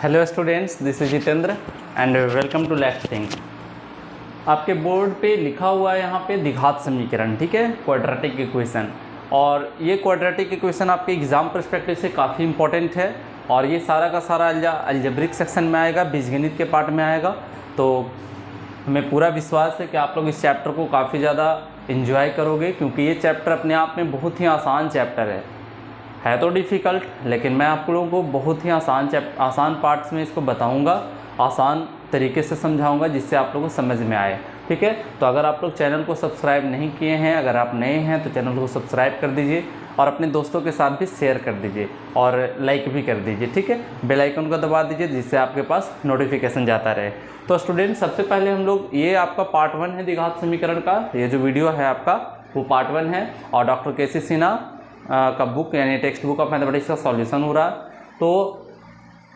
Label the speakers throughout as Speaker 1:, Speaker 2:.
Speaker 1: Hello students, this is Jitendra and welcome to let's think. आपके board पे लिखा हुआ है यहाँ पे द्विघात समीकरण, ठीक है, क्वाड्रेटिक इक्वेशन। और ये क्वाड्रेटिक इक्वेशन आपके एग्जाम पर्सपेक्टिव से काफ़ी इंपॉर्टेंट है और ये सारा का सारा अलजेब्रिक सेक्शन में आएगा, बीजगणित के पार्ट में आएगा। तो हमें पूरा विश्वास है कि आप लोग इस चैप्टर को काफ़ी ज़्यादा इन्जॉय करोगे, क्योंकि ये चैप्टर अपने आप में बहुत ही आसान चैप्टर है तो डिफ़िकल्ट, लेकिन मैं आप लोगों को बहुत ही आसान पार्ट्स में इसको बताऊंगा, आसान तरीके से समझाऊंगा जिससे आप लोगों को समझ में आए, ठीक है। तो अगर आप लोग चैनल को सब्सक्राइब नहीं किए हैं, अगर आप नए हैं तो चैनल को सब्सक्राइब कर दीजिए और अपने दोस्तों के साथ भी शेयर कर दीजिए और लाइक भी कर दीजिए, ठीक है। बेल आइकन को दबा दीजिए जिससे आपके पास नोटिफिकेशन जाता रहे। तो स्टूडेंट, सबसे पहले हम लोग, ये आपका पार्ट 1 है द्विघात समीकरण का, ये जो वीडियो है आपका वो पार्ट 1 है और डॉक्टर के सी सिन्हा का बुक यानी टेक्स्ट बुक ऑफ मैथमेटिक्स का सॉल्यूशन हो रहा है। तो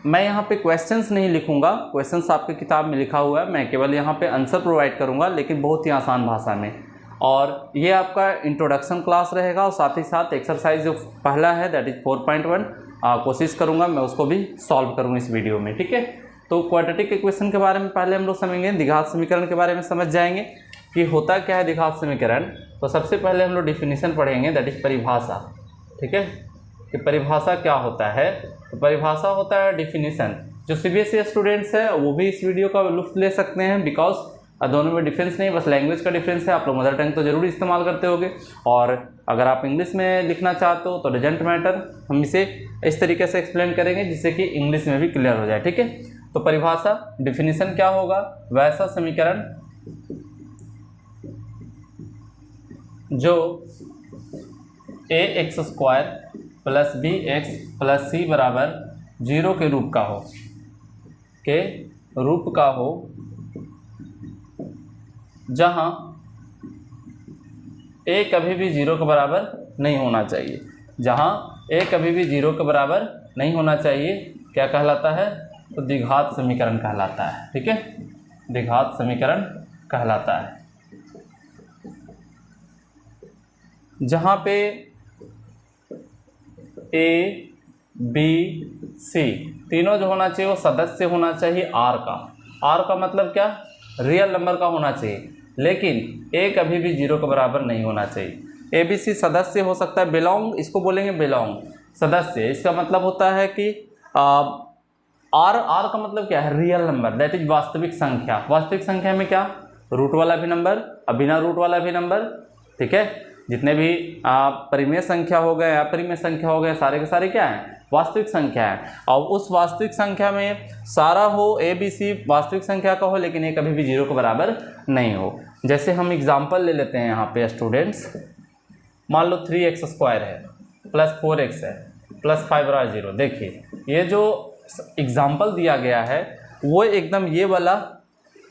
Speaker 1: मैं यहाँ पे क्वेश्चंस नहीं लिखूंगा, क्वेश्चंस आपके किताब में लिखा हुआ है, मैं केवल यहाँ पे आंसर प्रोवाइड करूँगा, लेकिन बहुत ही आसान भाषा में। और ये आपका इंट्रोडक्शन क्लास रहेगा और साथ ही साथ एक्सरसाइज जो पहला है दैट इज़ 4.1 कोशिश करूँगा मैं उसको भी सॉल्व करूँ इस वीडियो में, ठीक है। तो क्वाड्रेटिक इक्वेशन के बारे में पहले हम लोग समझेंगे, द्विघात समीकरण के बारे में समझ जाएंगे कि होता क्या है द्विघात समीकरण। तो सबसे पहले हम लोग डिफिनीशन पढ़ेंगे, दैट इज़ परिभाषा, ठीक है, कि परिभाषा क्या होता है। तो परिभाषा होता है डिफिनीशन। जो सीबीएसई स्टूडेंट्स है वो भी इस वीडियो का लुत्फ ले सकते हैं, बिकॉज दोनों में डिफरेंस नहीं, बस लैंग्वेज का डिफरेंस है। आप लोग मदर टंग तो जरूर इस्तेमाल करते होगे और अगर आप इंग्लिश में लिखना चाहते हो तो डजेंट मैटर, हम इसे इस तरीके से एक्सप्लेन करेंगे जिससे कि इंग्लिश में भी क्लियर हो जाए, ठीक है। तो परिभाषा डिफिनीशन क्या होगा, वैसा समीकरण जो ax square plus B X plus C बराबर 0 के रूप का हो, जहाँ a कभी भी 0 के बराबर नहीं होना चाहिए, जहाँ a कभी भी 0 के बराबर नहीं होना चाहिए, क्या कहलाता है, तो द्विघात समीकरण कहलाता है, ठीक है, द्विघात समीकरण कहलाता है। जहाँ पे ए बी सी तीनों जो होना चाहिए वो सदस्य होना चाहिए आर का मतलब क्या, रियल नंबर का होना चाहिए, लेकिन ए कभी भी 0 के बराबर नहीं होना चाहिए। ए बी सी सदस्य हो सकता है, बिलोंग, इसको बोलेंगे बिलोंग, सदस्य, इसका मतलब होता है कि आर का मतलब क्या है, रियल नंबर, दैट इज वास्तविक संख्या। वास्तविक संख्या में क्या, रूट वाला भी नंबर और बिना रूट वाला भी नंबर, ठीक है। जितने भी परिमेय संख्या हो गए, अपरिमेय संख्या हो गए, सारे के सारे क्या हैं, वास्तविक संख्या है। और उस वास्तविक संख्या में सारा हो, ए बी सी वास्तविक संख्या का हो, लेकिन ये कभी भी 0 के बराबर नहीं हो। जैसे हम एग्जांपल ले लेते हैं यहाँ पे स्टूडेंट्स, मान लो 3x स्क्वायर है प्लस 4x है प्लस 5 बराबर 0। देखिए ये जो एग्जाम्पल दिया गया है वो एकदम ये वाला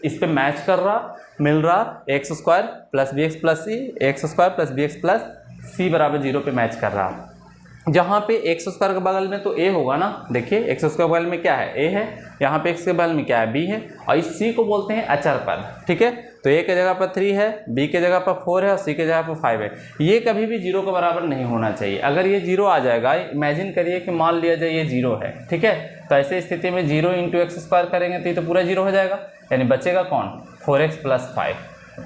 Speaker 1: इस पे मैच कर रहा, मिल रहा, X square plus B X plus C, X square plus B X plus C बराबर 0 पे मैच कर रहा। जहाँ पे एक्स स्क्वायर के बगल में तो ए होगा ना, देखिए एक्स स्क्वायर बगल में क्या है, ए है, यहाँ पे एक्स के बगल में क्या है, बी है, और इस सी को बोलते हैं अचर पद, ठीक है। तो ए के जगह पर 3 है, बी के जगह पर 4 है और सी के जगह पर 5 है। ये कभी भी 0 के बराबर नहीं होना चाहिए। अगर ये 0 आ जाएगा, इमेजिन करिए कि मान लिया जाए ये 0 है, ठीक है, तो ऐसे स्थिति में 0 इंटू एक्स स्क्वायर करेंगे तो ये तो पूरा 0 हो जाएगा, यानी बचेगा कौन, 4x प्लस 5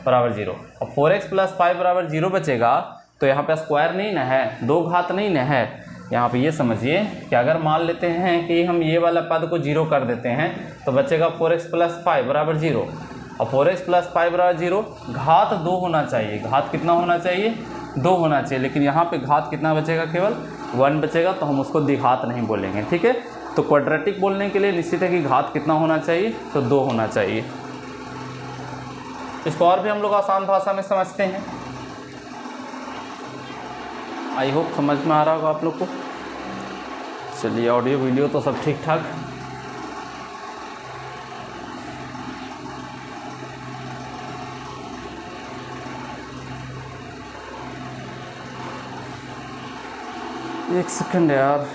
Speaker 1: बराबर 0। और 4x प्लस 5 बराबर 0 बचेगा तो यहाँ पे स्क्वायर नहीं ना है, दो घात नहीं ना है। यहाँ पे ये समझिए कि अगर मान लेते हैं कि हम ये वाला पद को 0 कर देते हैं तो बचेगा 4x प्लस 5 बराबर 0, और 4x प्लस 5 बराबर 0, घात 2 होना चाहिए, घात कितना होना चाहिए, 2 होना चाहिए, लेकिन यहाँ पे घात कितना बचेगा, केवल 1 बचेगा, तो हम उसको द्विघात नहीं बोलेंगे, ठीक है। तो क्वाड्रेटिक बोलने के लिए निश्चित है कि घात कितना होना चाहिए, तो 2 होना चाहिए। इसको और भी हम लोग आसान भाषा में समझते हैं, आई होप समझ में आ रहा होगा आप लोग को। चलिए, ऑडियो वीडियो तो सब ठीक ठाक। एक सेकंड यार,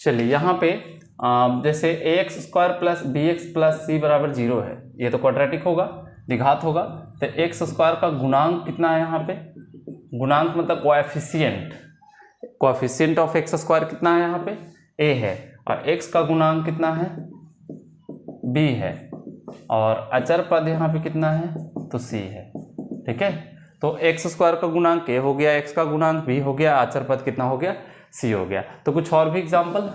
Speaker 1: चलिए यहाँ पे जैसे ax square plus B X plus C बराबर 0 है, ये तो क्वाड्रेटिक होगा। द्विघात होगा तो एक्स स्क्वायर का गुणांक कितना है यहाँ पे, गुणांक मतलब coefficient, coefficient of x square कितना है यहाँ पे ए है, और एक्स का गुणांक कितना है बी है, और अचर पद यहाँ पे कितना है तो सी है। ठीक है, तो एक्स स्क्वायर का गुणांक ए हो गया, एक्स का गुणांक बी हो गया, अचर पद कितना हो गया सी हो गया। तो कुछ और भी example,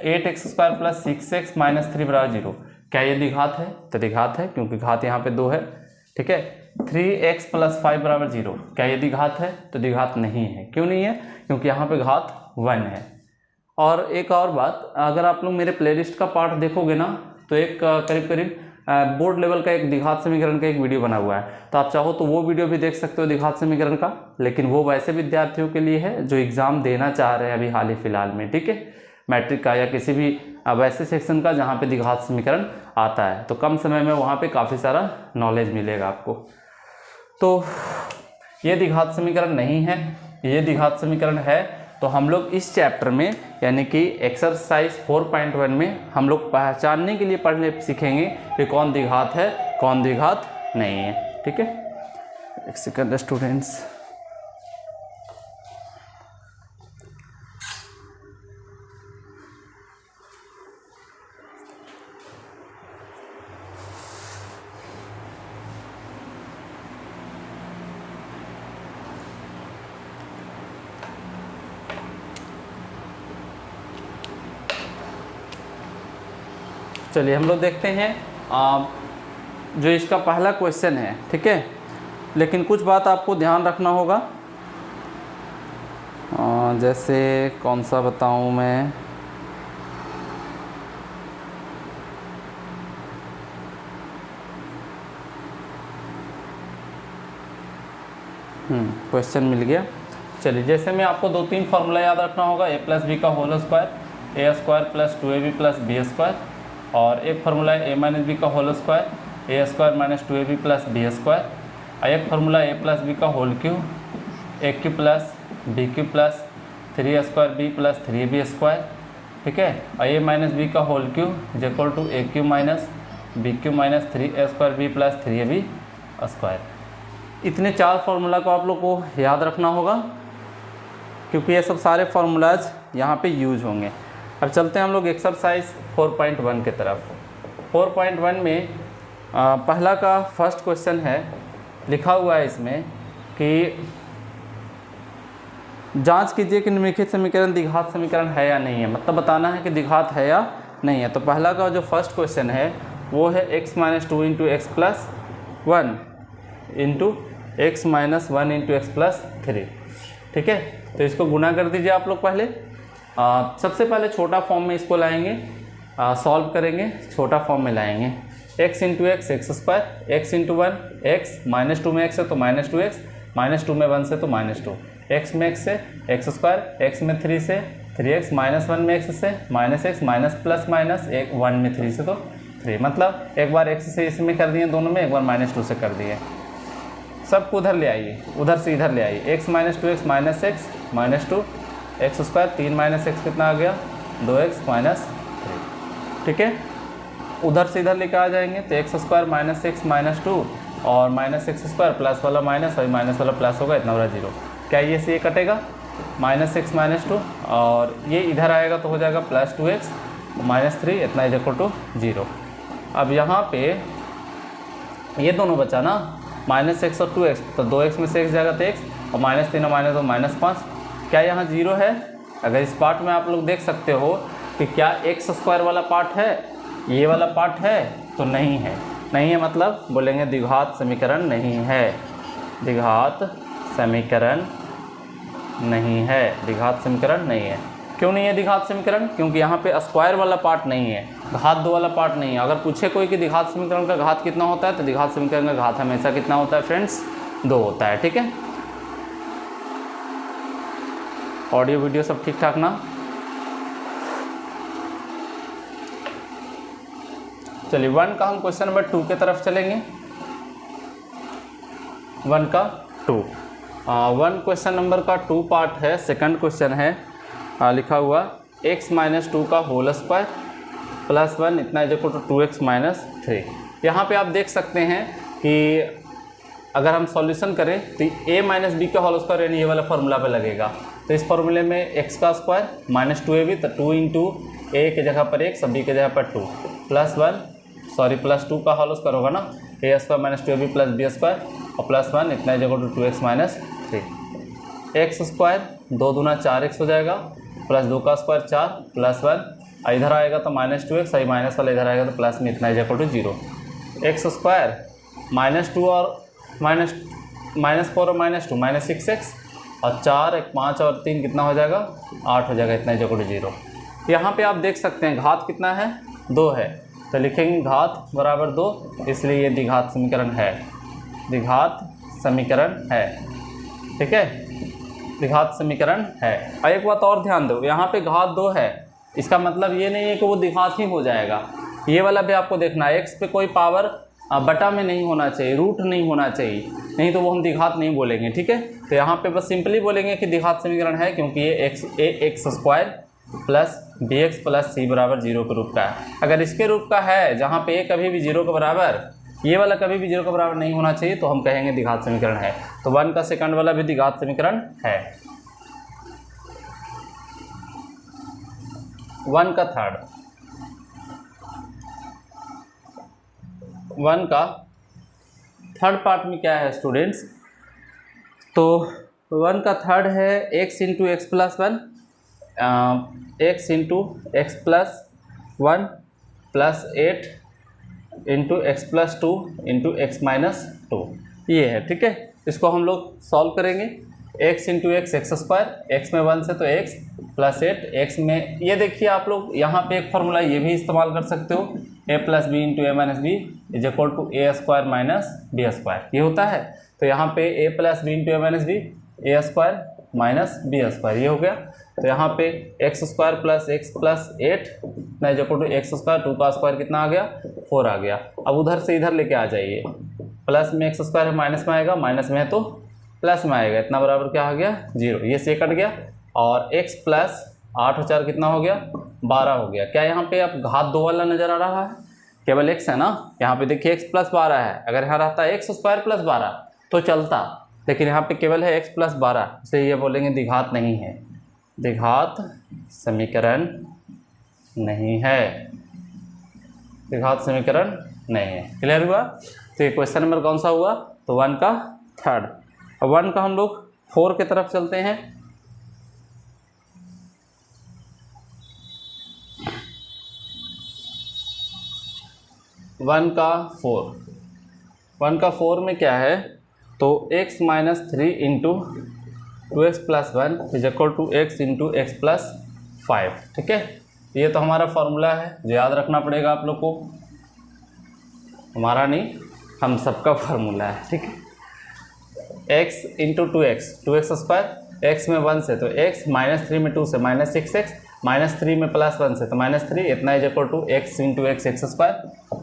Speaker 1: 8x square plus 6x minus 3 बराबर 0, क्या ये द्विघात है तो द्विघात है क्योंकि घात यहाँ पे 2 है। ठीक है, 3x प्लस 5 बराबर 0, क्या ये द्विघात है तो द्विघात नहीं है। क्यों नहीं है, क्योंकि यहाँ पे घात 1 है। और एक और बात, अगर आप लोग मेरे प्लेलिस्ट का पार्ट देखोगे ना तो एक करीब करीब बोर्ड लेवल का एक द्विघात समीकरण का एक वीडियो बना हुआ है, तो आप चाहो तो वो वीडियो भी देख सकते हो द्विघात समीकरण का, लेकिन वो वैसे विद्यार्थियों के लिए है जो एग्ज़ाम देना चाह रहे हैं अभी हाल ही फिलहाल में। ठीक है, मैट्रिक का या किसी भी वैसे सेक्शन का जहाँ पे द्विघात समीकरण आता है, तो कम समय में वहाँ पे काफ़ी सारा नॉलेज मिलेगा आपको। तो ये द्विघात समीकरण नहीं है, ये द्विघात समीकरण है। तो हम लोग इस चैप्टर में यानी कि एक्सरसाइज 4.1 में हम लोग पहचानने के लिए पढ़ने सीखेंगे कि कौन द्विघात है कौन द्विघात नहीं है। ठीक है, एक सेकंड स्टूडेंट्स। चलिए हम लोग देखते हैं जो इसका पहला क्वेश्चन है। ठीक है, लेकिन कुछ बात आपको ध्यान रखना होगा, जैसे कौन सा बताऊं मैं, क्वेश्चन मिल गया। चलिए, जैसे मैं आपको 2-3 फार्मूला याद रखना होगा, a प्लस बी का whole square, A square plus 2ab plus B square, और एक फार्मूला है a माइनस बी का whole square, A square minus 2ab plus B square, और एक फार्मूला ए प्लस बी का whole cube, A cube plus B cube plus 3 square B plus 3ab square. ठीक है, और ए माइनस बी का whole cube is equal to A cube minus B Q minus 3a square B plus 3ab square. इतने 4 formula को आप लोग को याद रखना होगा, क्योंकि ये सब सारे फार्मूलाज यहाँ पे यूज होंगे। अब चलते हैं हम लोग एक्सरसाइज 4.1 की तरफ। 4.1 में पहला का फर्स्ट क्वेश्चन है, लिखा हुआ है इसमें कि जांच कीजिए कि निम्नलिखित समीकरण द्विघात समीकरण है या नहीं है, मतलब बताना है कि द्विघात है या नहीं है। तो पहला का जो फर्स्ट क्वेश्चन है वो है x minus 2 into X plus 1 into x minus 1 into X plus 3। ठीक है, तो इसको गुना कर दीजिए आप लोग पहले। सबसे पहले छोटा फॉर्म में इसको लाएंगे, सॉल्व करेंगे, छोटा फॉर्म में लाएंगे। x into X X square, x into 1 x, minus 2 में x है तो माइनस 2x, माइनस 2 में 1 से तो माइनस 2, x में x से एक्स स्क्वायर, x में 3 से 3x, माइनस 1 में x से minus x, minus plus minus 1 में 3 से तो 3, मतलब एक बार x से इसमें कर दिए दोनों में, एक बार माइनस 2 से कर दिए। सबको उधर ले आइए, उधर से इधर ले आइए। x minus 2x minus x minus 2 x square, 3 minus x कितना आ गया 2x माइनस 3। ठीक है, उधर से इधर लेकर आ जाएंगे तो X square minus x minus 2 और माइनस एक्स स्क्वायर प्लस वाला माइनस और माइनस वाला प्लस होगा, इतना बड़ा 0। क्या ये से ये कटेगा, माइनस एक्स माइनस 2 और ये इधर आएगा तो हो जाएगा प्लस 2x माइनस 3, इतना इज इक्वल टू 0। अब यहाँ पे ये दोनों बचा ना, माइनस एक्स और 2x, तो 2x में से x जाएगा तो x, और माइनस 3 और माइनस 2 माइनस 5। क्या यहाँ 0 है? अगर इस पार्ट में आप लोग देख सकते हो कि क्या एक्स स्क्वायर वाला पार्ट है, ये वाला पार्ट है, तो नहीं है। नहीं है मतलब बोलेंगे द्विघात समीकरण नहीं है, द्विघात समीकरण नहीं है, द्विघात समीकरण नहीं है। क्यों नहीं है द्विघात समीकरण? क्योंकि यहाँ पे स्क्वायर वाला पार्ट नहीं है, घात 2 वाला पार्ट नहीं है। अगर पूछे कोई कि द्विघात समीकरण का घात कितना होता है, तो द्विघात समीकरण का घात हमेशा कितना होता है फ्रेंड्स, 2 होता है। ठीक है, ऑडियो वीडियो सब ठीक ठाक ना? चलिए 1 का हम क्वेश्चन नंबर 2 के तरफ चलेंगे। 1 का 2 1 क्वेश्चन नंबर का 2 पार्ट है, सेकंड क्वेश्चन है। लिखा हुआ x माइनस 2 का होल स्क्वायर प्लस 1 इतना is equal to 2x minus 3। यहाँ पे आप देख सकते हैं कि अगर हम सॉल्यूशन करें तो a माइनस बी का होल स्क्वायर यानी ये वाला फार्मूला पे लगेगा। तो इस फार्मूले में x का स्क्वायर माइनस 2ab, तो 2 इंटू ए के जगह पर x, सब b के जगह पर 2 प्लस 2 का होल स्क्वायर होगा ना, a square minus 2ab plus B square और प्लस 1 इतना जगह to 2x minus 3। X square 2 दूना 4x हो जाएगा, प्लस 2 का स्क्वायर 4 प्लस 1, इधर आएगा तो माइनस 2x, आई माइनस वाला इधर आएगा तो प्लस में इतना जगह टू 0। एक्स स्क्वायर माइनस 2 और माइनस 4 और माइनस 2 माइनस 6x और 4 1 5 और 3 कितना हो जाएगा 8 हो जाएगा, इतना जगह टू 0। यहाँ पे आप देख सकते हैं घात कितना है 2 है, तो लिखेंगे घात बराबर 2, इसलिए ये द्विघात समीकरण है, द्विघात समीकरण है। ठीक है, द्विघात समीकरण है। और एक बात और ध्यान दो, यहाँ पे घात 2 है, इसका मतलब ये नहीं है कि वो द्विघात ही हो जाएगा, ये वाला भी आपको देखना है। एक्स पे कोई पावर बटा में नहीं होना चाहिए, रूट नहीं होना चाहिए, नहीं तो वो हम द्विघात नहीं बोलेंगे। ठीक है, तो यहाँ पे बस सिंपली बोलेंगे कि द्विघात समीकरण है, क्योंकि ये X square plus B X plus C बराबर 0 के रूप का है। अगर इसके रूप का है जहाँ पे ए कभी भी 0 के बराबर, ये वाला कभी भी 0 के बराबर नहीं होना चाहिए, तो हम कहेंगे द्विघात समीकरण है। तो 1 का सेकंड वाला भी द्विघात समीकरण है। 1 का थर्ड पार्ट में क्या है स्टूडेंट्स, तो 1 का थर्ड है x into X plus 1, x into X plus 1 plus 8 into X plus 2 into x minus 2, ये है। ठीक है, इसको हम लोग सॉल्व करेंगे। x into X X square, x में 1 से तो x प्लस 8, एक्स में ये देखिए आप लोग यहाँ पे एक फार्मूला ये भी इस्तेमाल कर सकते हो, a plus B into A minus B is equal to A square minus B square, ये होता है। तो यहाँ पे a plus B into A minus B, A square minus B square, ये हो गया। तो यहाँ पे X square plus X plus 8 ना is equal to X square, 2 का स्क्वायर कितना आ गया 4 आ गया। अब उधर से इधर लेके आ जाइए, प्लस में एक्स स्क्वायर है माइनस में आएगा, माइनस में है तो प्लस में आएगा, इतना बराबर क्या आ गया 0, ये से कट गया। और x प्लस 8 और 4 कितना हो गया 12 हो गया। क्या यहाँ पे अब घात 2 वाला नज़र आ रहा है, केवल x है ना, यहाँ पे देखिए x प्लस 12 है, अगर यहाँ रहता है एक्स स्क्वायर प्लस 12 तो चलता, लेकिन यहाँ पे केवल है x प्लस 12, इसलिए ये बोलेंगे द्विघात नहीं है, द्विघात समीकरण नहीं है, द्विघात समीकरण नहीं है। क्लियर हुआ? तो ये क्वेश्चन नंबर कौन सा हुआ, तो 1 का थर्ड। अब 1 का हम लोग 4 की तरफ चलते हैं। वन का 4 में क्या है, तो x minus 3 into 2x plus 1 is equal to X into X plus 5। ठीक है, ये तो हमारा फॉर्मूला है जो याद रखना पड़ेगा आप लोग को, हमारा नहीं हम सबका फार्मूला है। ठीक है, x into 2x square, x में 1 से तो x, माइनस 3 में 2 से माइनस 6x, माइनस 3 में प्लस 1 से तो माइनस 3, इतना is equal to X into X X square,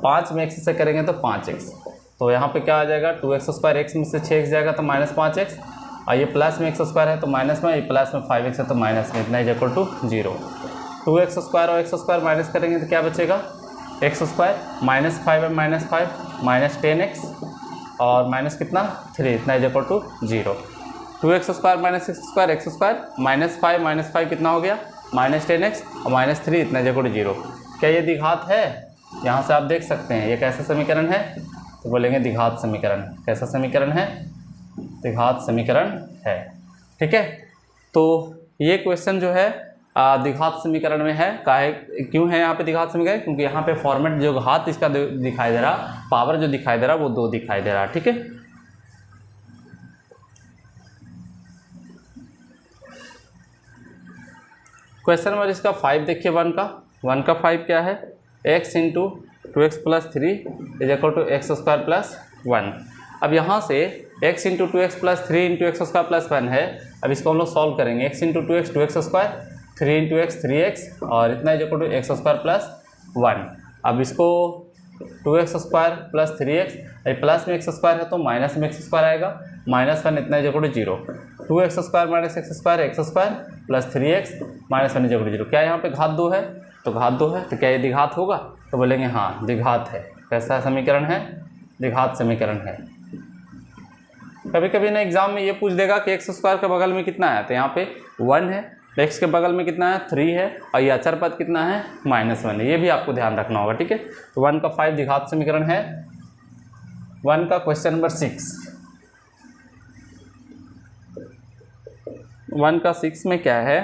Speaker 1: 5 में x से करेंगे तो 5x, तो यहाँ पे क्या आ जाएगा 2x स्क्वायर, एक्स में से 6x जाएगा तो माइनस 5x, और ये प्लस में एक्स स्क्वायर है तो माइनस में, ये प्लस में 5x है तो माइनस में, इतना is equal to 0। 2x square और एक्स स्क्वायर माइनस करेंगे तो क्या बचेगा, एक्स स्क्वायर माइनस 5 है माइनस 5 माइनस 10x और माइनस कितना 3, इतना is equal to 0। 2x square minus X square, X square minus 5 कितना हो गया माइनस 10x और माइनस 3, इतना इज इक्वल टू 0। क्या ये द्विघात है, यहाँ से आप देख सकते हैं ये कैसा समीकरण है, तो बोलेंगे द्विघात समीकरण। कैसा समीकरण है, द्विघात समीकरण है। ठीक है, तो ये क्वेश्चन जो है द्विघात समीकरण में है। काहे क्यों है यहाँ पे द्विघात समीकरण, क्योंकि यहाँ पे फॉर्मेट जो घात इसका दिखाई दे रहा, पावर जो दिखाई दे रहा वो 2 दिखाई दे रहा। ठीक है, क्वेश्चन नंबर इसका 5 देखिए, 1 का 5 क्या है, x into 2x plus 3 is equal to X square plus 1। अब यहाँ से x into 2x plus 3 into X square plus 1 है, अब इसको हम लोग सॉल्व करेंगे। x into 2x square, 3 into X 3x और इतना is equal to X square plus 1। अब इसको 2x square plus 3x, plus में एक्स स्क्वायर है तो माइनस में एक्स स्क्वायर आएगा, माइनस 1 इतना is equal to 0। 2x square minus X square plus 3x minus 1 is equal to 0। क्या यहाँ पे घात 2 है, तो घात 2 है, तो क्या ये द्विघात होगा, तो बोलेंगे हाँ द्विघात है। कैसा समीकरण है? द्विघात समीकरण है। कभी कभी ना एग्जाम में ये पूछ देगा कि एक्स स्क्वायर के बगल में कितना है, तो यहाँ पे 1 है, एक्स के बगल में कितना है 3 है, और ये अचर पद कितना है -1 है। ये भी आपको ध्यान रखना होगा, ठीक है। तो 1 का 5 द्विघात समीकरण है। 1 का क्वेश्चन नंबर 6, 1 का 6 में क्या है?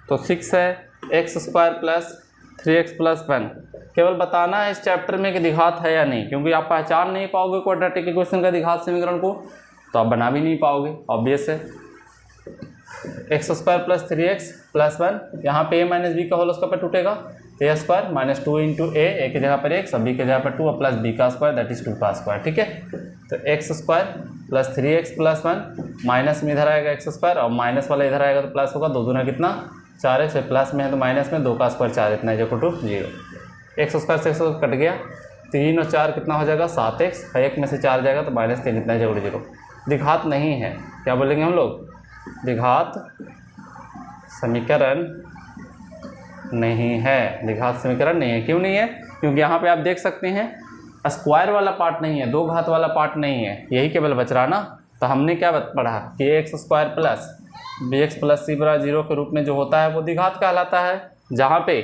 Speaker 1: तो 6 है x square plus 3x plus 1। केवल बताना है इस चैप्टर में कि द्विघात है या नहीं, क्योंकि आप पहचान नहीं पाओगे क्वाड्रेटिक इक्वेशन का द्विघात समीकरण को तो आप बना भी नहीं पाओगे, ऑब्वियस है। X square plus 3x plus 1, यहाँ पे a माइनस बी का होल स्क्वायर पर टूटेगा, तो a स्क्वायर माइनस 2 इंटू ए की जगह पर x और b की जगह पर 2 और प्लस b का स्क्वायर दैट इज 2 का स्क्वायर, ठीक है। तो X square plus 3x plus 1, minus में इधर आएगा एक्स स्क्वायर और माइनस वाला इधर आएगा तो प्लस होगा, 2 दूना कितना 4x, प्लस में है तो माइनस में 2 का स्क्वायर 4, इतना is equal to 0। X square से एक्स कट गया, 3 और 4 कितना हो जाएगा 7x, 1 में से 4 जाएगा तो -3, इतना इज इक्वल टू 0। द्विघात नहीं है, क्या बोलेंगे हम लोग? द्विघात समीकरण नहीं है। द्विघात समीकरण नहीं है। क्यों नहीं है? क्योंकि यहाँ पे आप देख सकते हैं स्क्वायर वाला पार्ट नहीं है, दो घात वाला पार्ट नहीं है, यही केवल बच रहा ना। तो हमने क्या पढ़ा कि X square plus B X plus C बराबर 0 के रूप में जो होता है वो द्विघात कहलाता है, जहाँ पे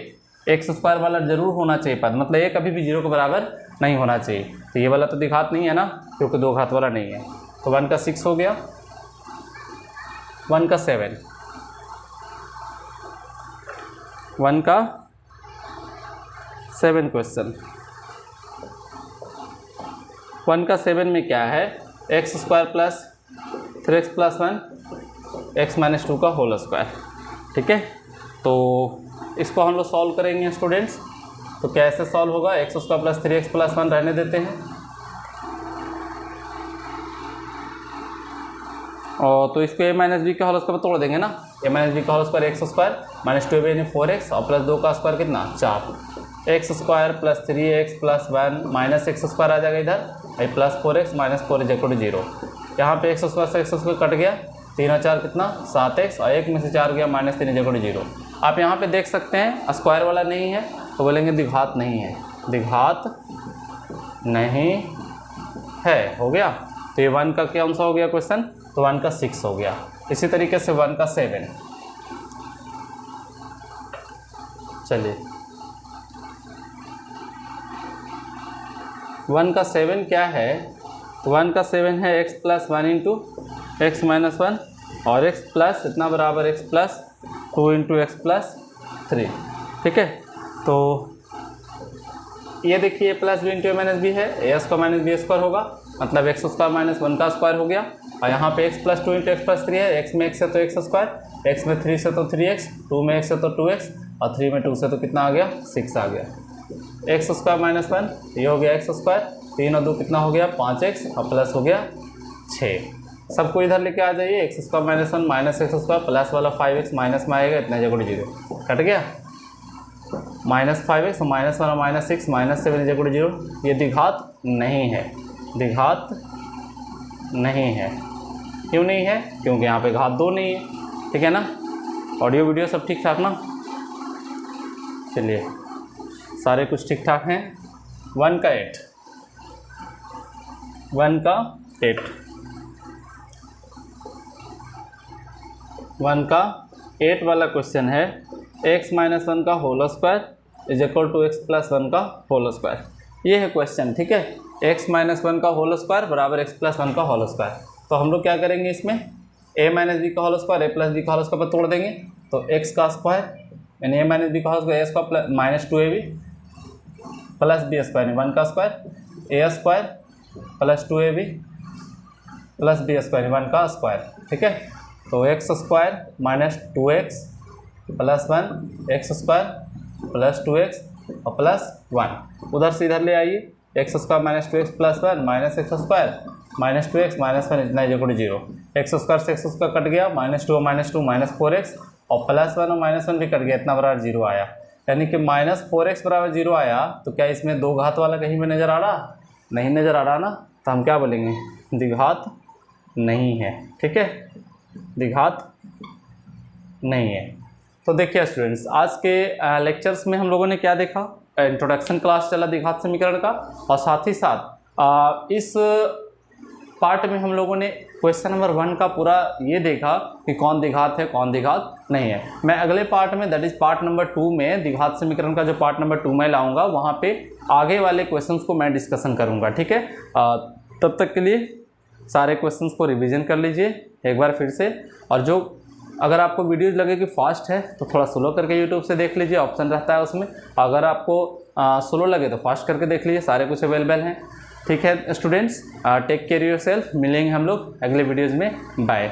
Speaker 1: एक्स स्क्वायर वाला जरूर होना चाहिए पद, मतलब ये कभी भी 0 के बराबर नहीं होना चाहिए। तो ये वाला तो द्विघात नहीं है ना, क्योंकि दो घात वाला नहीं है। तो 1 का 6 हो गया। 1 का 7, 1 का 7 क्वेश्चन। 1 का 7 में क्या है? X square plus 3x plus 1 x minus 2 का होल स्क्वायर, ठीक है। तो इसको हम लोग सॉल्व करेंगे स्टूडेंट्स। तो कैसे सॉल्व होगा? X square plus 3x plus 1 रहने देते हैं, और तो इसको a माइनस बी का होल स्क्वायर तोड़ देंगे ना। a माइनस बी का whole square X square minus 2ab यानी 4x और प्लस 2 का स्क्वायर कितना 4, X square plus 3x plus 1 minus X square आ जाएगा इधर, भाई plus 4x minus 4 is equal to 0। यहाँ पे एक्स स्क्वायर से एक्स स्क्वायर कट गया, 3 और 4 कितना 7x और 1 में से 4 गया -3 इज इक्वल टू 0। आप यहाँ पे देख सकते हैं स्क्वायर वाला नहीं है तो बोलेंगे द्विघात नहीं है, द्विघात नहीं है, हो गया। तो ये 1 का क्या आंसर हो गया क्वेश्चन? तो 1 का 6 हो गया। इसी तरीके से 1 का 7, चलिए 1 का 7 क्या है? तो 1 का 7 है x plus 1 into x minus 1 और x प्लस इतना बराबर x plus 2 into X plus 3, ठीक है। तो ये देखिए plus B into A minus B है, ए स्क्वायर माइनस बी स्क्वायर होगा, मतलब एक्स स्क्वायर माइनस 1 का स्क्वायर हो गया। और यहाँ पे x plus 2 into X plus 3 है, x में x है तो एक्स स्क्वायर, x में 3 से तो 3x, 2 में x है तो 2x और 3 में 2 से तो कितना आ गया 6 आ गया। एक्स स्क्वायर माइनस 1 ये हो गया एक्स स्क्वायर, 3 और 2 कितना हो गया 5x और प्लस हो गया 6। सबको इधर लेके आ जाइए, x square minus 1 minus X square plus वाला 5x माइनस में आएगा, इतना इक्वल टू 0 कट गया, -5x और माइनस वाला -6 -7 इज इक्वल टू 0। ये द्विघात नहीं है, द्विघात नहीं है। क्यों नहीं है? क्योंकि यहाँ पे घात 2 नहीं है, ठीक है ना। ऑडियो वीडियो सब ठीक ठाक ना? चलिए सारे कुछ ठीक ठाक हैं। 1 का 8, 1 का 8, 1 का 8 वाला क्वेश्चन है x माइनस 1 का whole square is equal to X plus 1 का होल स्क्वायर। ये है क्वेश्चन, ठीक है। x माइनस 1 का होल स्क्वायर बराबर x प्लस 1 का होल स्क्वायर। तो हम लोग क्या करेंगे इसमें a माइनस बी का whole square a plus B का होल स्क्वायर पर तोड़ देंगे, तो x का स्क्वायर यानी a माइनस बी का whole square a square minus 2ab plus B square यानी 1 का square, a square plus 2ab plus B square 1 का स्क्वायर, ठीक है। तो X square minus 2x plus 1 X square plus 2x और plus 1, उधर से इधर ले आइए, x square minus 2x plus 1 minus X square minus 2x minus 1 इतना इक्वल टू 0। एक्स स्क्वायर से एक्स स्क्वायर कट गया, -2 माइनस 4x और प्लस 1 और माइनस 1 भी कट गया, इतना बराबर 0 आया, यानी कि -4x बराबर 0 आया। तो क्या इसमें दो घात वाला कहीं में नज़र आ रहा? नहीं नज़र आ रहा ना, तो हम क्या बोलेंगे द्विघात नहीं है, ठीक है, द्विघात नहीं है। तो देखिए स्टूडेंट्स, आज के लेक्चर्स में हम लोगों ने क्या देखा इंट्रोडक्शन क्लास चला द्विघात समीकरण का, और साथ ही साथ इस पार्ट में हम लोगों ने क्वेश्चन नंबर 1 का पूरा ये देखा कि कौन द्विघात है कौन द्विघात नहीं है। मैं अगले पार्ट में, दैट इज पार्ट नंबर 2 में, द्विघात समीकरण का जो पार्ट नंबर 2 में लाऊंगा, वहाँ पे आगे वाले क्वेश्चंस को मैं डिस्कशन करूँगा, ठीक है। तब तक के लिए सारे क्वेश्चंस को रिवीजन कर लीजिए एक बार फिर से, और जो अगर आपको वीडियोज लगे कि फास्ट है तो थोड़ा स्लो करके यूट्यूब से देख लीजिए, ऑप्शन रहता है उसमें। अगर आपको स्लो लगे तो फास्ट करके देख लीजिए, सारे कुछ अवेलेबल हैं, ठीक है स्टूडेंट्स। टेक केयर योरसेल्फ, मिलेंगे हम लोग अगले वीडियोज़ में, बाय।